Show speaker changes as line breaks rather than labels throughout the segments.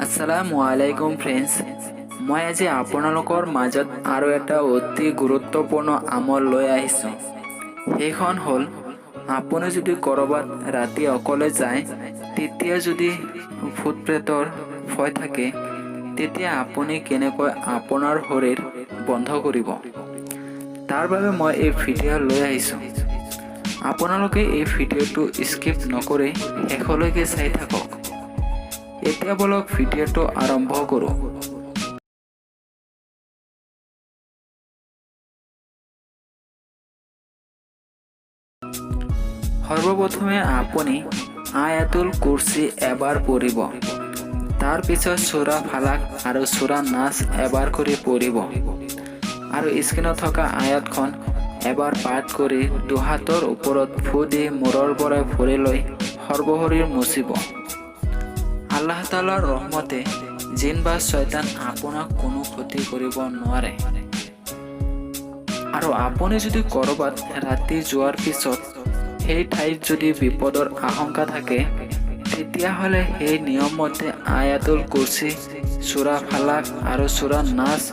আসসালামু আলাইকুম ফ্ৰেণ্ডছ, মই আজি আপোনালোকৰ মাজত আৰু এটা অতি গুৰুত্বপূৰ্ণ আমল লৈ আহিছোঁ। সেইখন হ'ল, আপুনি যদি ক'ৰবাত ৰাতি অকলে যায়, তেতিয়া যদি ভূত প্ৰেতৰ ভয় থাকে, তেতিয়া আপুনি কেনেকৈ আপোনাৰ শৰীৰ বন্ধ কৰিব, তাৰ বাবে মই এই ভিডিঅ' লৈ আহিছোঁ। আপোনালোকে এই ভিডিঅ'টো স্কিপ নকৰি শেষলৈকে চাই থাকক। এতিয়া বলক ভিডিঅ'টো আৰম্ভ কৰোঁ। সৰ্বপ্ৰথমে আপুনি আয়াতুল কুৰচি এবাৰ পঢ়িব। তাৰ পিছত সূৰা ফালাক আৰু সূৰা নাছ এবাৰ কৰি পঢ়িব আৰু স্ক্ৰীনত থকা আয়াতখন এবাৰ পাঠ কৰি দুহাতৰ ওপৰত ফু দি মূৰৰ পৰা ভৰিলৈ সৰ্বশৰীৰ মুচিব। আল্লাহ তাআলাৰ ৰহমতে জিন বা শয়তান আপোনাক কোনো ক্ষতি কৰিব নোৱাৰে। আৰু আপুনি যদি ক'ৰবাত ৰাতি যোৱাৰ পিছত সেই ঠাইত যদি বিপদৰ আশংকা থাকে, তেতিয়াহ'লে সেই নিয়মমতে আয়াতুল কুৰচি, সূৰা ফালাক আৰু সূৰা নাছ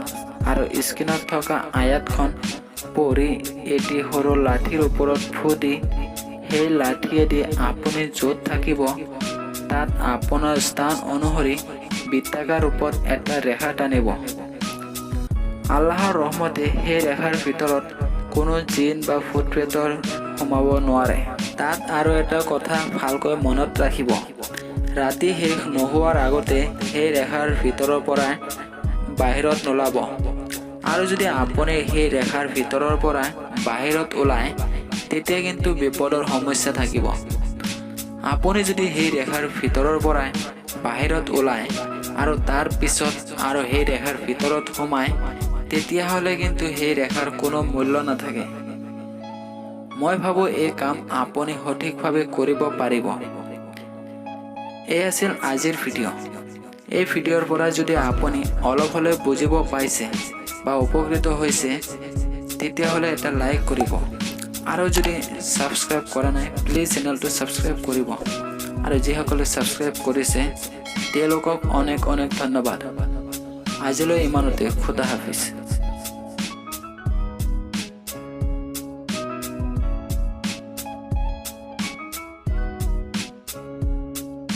আৰু স্ক্ৰীনত থকা আয়াতখন পঢ়ি এটি সৰু লাঠিৰ ওপৰত ফু দি সেই লাঠিয়েদি আপুনি য'ত থাকিব তাত আপোনাৰ স্থান অনুসৰি বৃত্তাকাৰ ৰূপত এটা ৰেখা টানিব। আল্লাহৰ ৰহমতে সেই ৰেখাৰ ভিতৰত কোনো জিন বা ভূত প্ৰেতৰ সোমাব নোৱাৰে। তাত আৰু এটা কথা ভালকৈ মনত ৰাখিব, ৰাতি শেষ নোহোৱাৰ আগতে সেই ৰেখাৰ ভিতৰৰ পৰা বাহিৰত নোলাব। আৰু যদি আপুনি সেই ৰেখাৰ ভিতৰৰ পৰা বাহিৰত ওলায়, তেতিয়া কিন্তু বিপদৰ সমস্যা থাকিব। আপুনি যদি সেই ৰেখাৰ ভিতৰৰ পৰা বাহিৰত ওলায় আৰু তাৰ পিছত আৰু সেই ৰেখাৰ ভিতৰত সোমায়, তেতিয়াহ'লে কিন্তু সেই ৰেখাৰ কোনো মূল্য নাথাকে। মই ভাবোঁ এই কাম আপুনি সঠিকভাৱে কৰিব পাৰিব। এই আছিল আজিৰ ভিডিঅ'। এই ভিডিঅ'ৰ পৰা যদি আপুনি অলপ হ'লেও বুজিব পাইছে বা উপকৃত হৈছে, তেতিয়াহ'লে এটা লাইক কৰিব। আৰু যদি ছাবস্ক্ৰাইব কৰা নাই, প্লিজ চেনেলটো ছাবস্ক্ৰাইব কৰিব। আৰু যিসকলে ছাবস্ক্ৰাইব কৰিছে তেওঁলোকক অনেক অনেক ধন্যবাদ। আজিলৈ ইমানতে। খুদা হাফিজ।